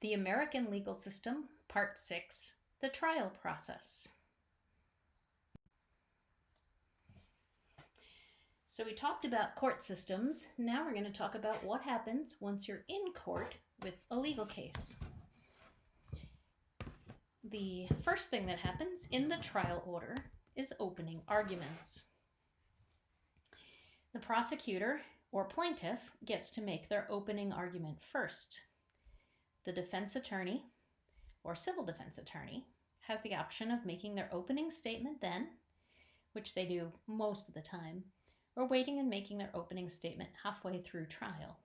The American Legal System, Part 6, the Trial Process. So we talked about court systems. Now we're going to talk about what happens once you're in court with a legal case. The first thing that happens in the trial order is opening arguments. The prosecutor or plaintiff gets to make their opening argument first. The defense attorney or civil defense attorney has the option of making their opening statement then, which they do most of the time, or waiting and making their opening statement halfway through trial.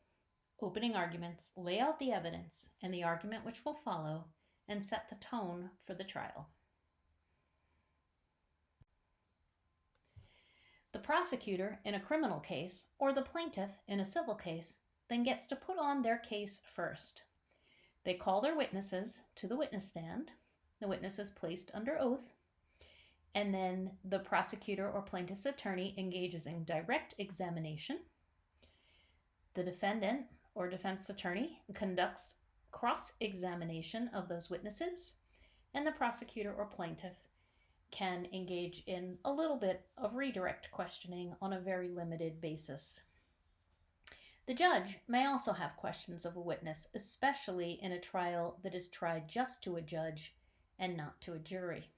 Opening arguments lay out the evidence and the argument which will follow and set the tone for the trial. The prosecutor in a criminal case or the plaintiff in a civil case then gets to put on their case first. They call their witnesses to the witness stand. The witness is placed under oath, and then the prosecutor or plaintiff's attorney engages in direct examination. The defendant or defense attorney conducts cross-examination of those witnesses, and the prosecutor or plaintiff can engage in a little bit of redirect questioning on a very limited basis. The judge may also have questions of a witness, especially in a trial that is tried just to a judge and not to a jury.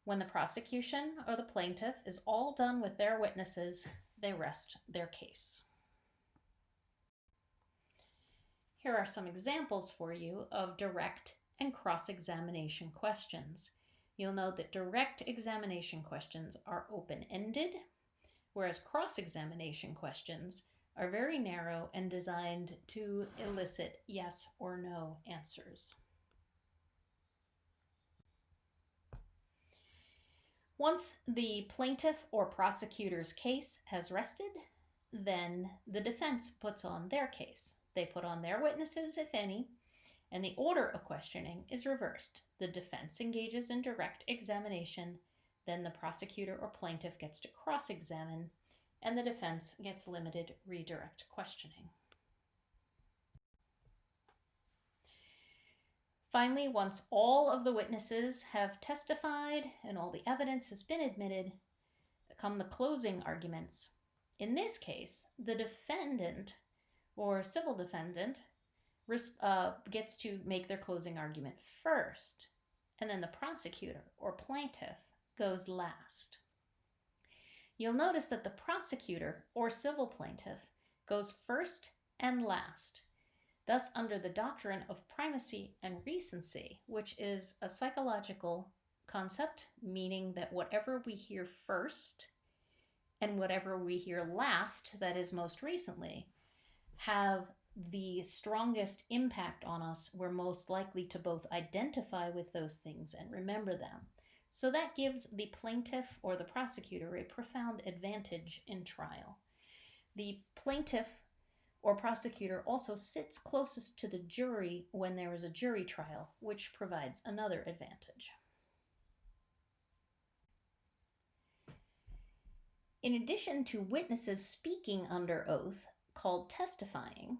When the prosecution or the plaintiff is all done with their witnesses, they rest their case. Here are some examples for you of direct and cross-examination questions. You'll note that direct examination questions are open-ended, whereas cross-examination questions are very narrow and designed to elicit yes or no answers. Once the plaintiff or prosecutor's case has rested, then the defense puts on their case. They put on their witnesses, if any, and the order of questioning is reversed. The defense engages in direct examination, then the prosecutor or plaintiff gets to cross-examine, and the defense gets limited redirect questioning. Finally, once all of the witnesses have testified and all the evidence has been admitted, come the closing arguments. In this case, the defendant or civil defendant gets to make their closing argument first, and then the prosecutor or plaintiff goes last. You'll notice that the prosecutor or civil plaintiff goes first and last, thus under the doctrine of primacy and recency, which is a psychological concept, meaning that whatever we hear first and whatever we hear last, that is most recently, have the strongest impact on us. We're most likely to both identify with those things and remember them. So that gives the plaintiff or the prosecutor a profound advantage in trial. The plaintiff or prosecutor also sits closest to the jury when there is a jury trial, which provides another advantage. In addition to witnesses speaking under oath, called testifying,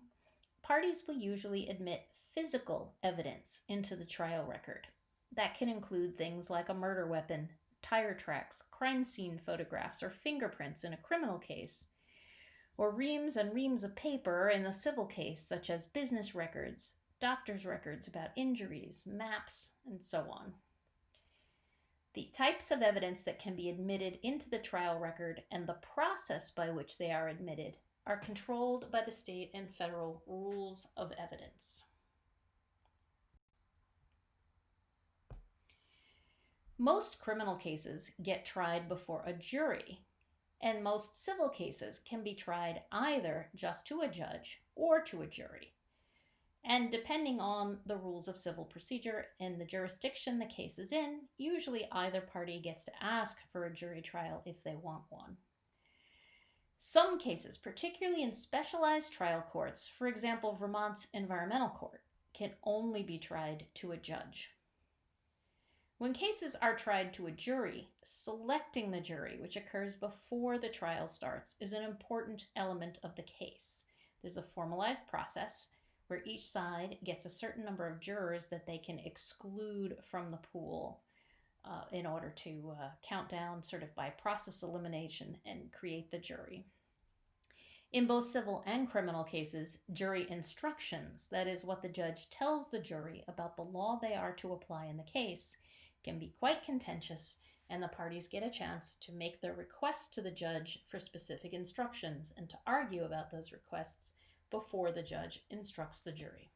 parties will usually admit physical evidence into the trial record. That can include things like a murder weapon, tire tracks, crime scene photographs, or fingerprints in a criminal case, or reams and reams of paper in a civil case, such as business records, doctor's records about injuries, maps, and so on. The types of evidence that can be admitted into the trial record and the process by which they are admitted are controlled by the state and federal rules of evidence. Most criminal cases get tried before a jury, and most civil cases can be tried either just to a judge or to a jury. And depending on the rules of civil procedure and the jurisdiction the case is in, usually either party gets to ask for a jury trial if they want one. Some cases, particularly in specialized trial courts, for example, Vermont's Environmental Court, can only be tried to a judge. When cases are tried to a jury, selecting the jury, which occurs before the trial starts, is an important element of the case. There's a formalized process where each side gets a certain number of jurors that they can exclude from the pool in order to count down sort of by process elimination and create the jury. In both civil and criminal cases, jury instructions, that is, what the judge tells the jury about the law they are to apply in the case, can be quite contentious, and the parties get a chance to make their requests to the judge for specific instructions and to argue about those requests before the judge instructs the jury.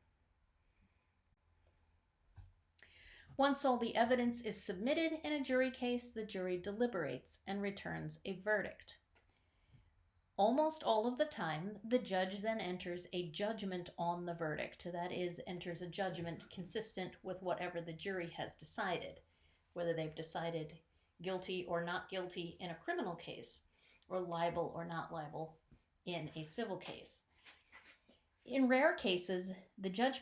Once all the evidence is submitted in a jury case, the jury deliberates and returns a verdict. Almost all of the time, the judge then enters a judgment on the verdict. That is, enters a judgment consistent with whatever the jury has decided, whether they've decided guilty or not guilty in a criminal case, or liable or not liable in a civil case. In rare cases, the judge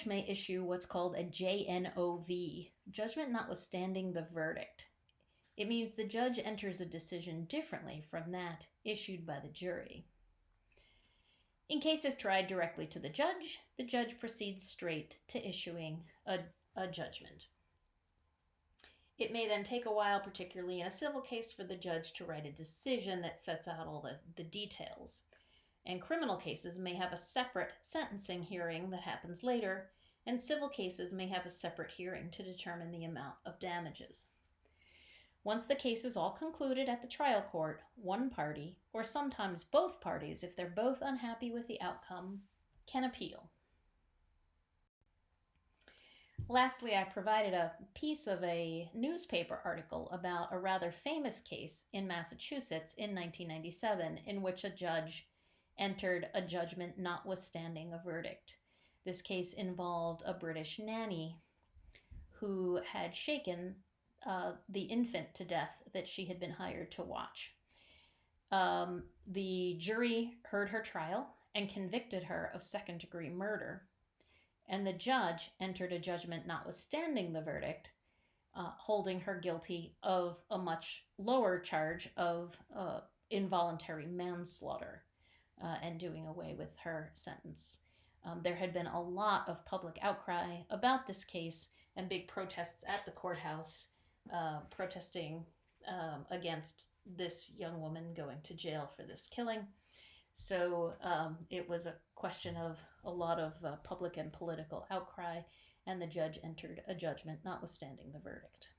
may issue what's called a JNOV, judgment notwithstanding the verdict. It means the judge enters a decision differently from that issued by the jury. In cases tried directly to the judge proceeds straight to issuing a judgment. It may then take a while, particularly in a civil case, for the judge to write a decision that sets out all the details. And criminal cases may have a separate sentencing hearing that happens later, and civil cases may have a separate hearing to determine the amount of damages. Once the case is all concluded at the trial court, one party, or sometimes both parties, if they're both unhappy with the outcome, can appeal. Lastly, I provided a piece of a newspaper article about a rather famous case in Massachusetts in 1997 in which a judge entered a judgment notwithstanding a verdict. This case involved a British nanny who had shaken the infant to death that she had been hired to watch. The jury heard her trial and convicted her of second-degree murder, and the judge entered a judgment notwithstanding the verdict, holding her guilty of a much lower charge of involuntary manslaughter and doing away with her sentence. There had been a lot of public outcry about this case and big protests at the courthouse protesting against this young woman going to jail for this killing. So it was a question of a lot of public and political outcry, and the judge entered a judgment notwithstanding the verdict.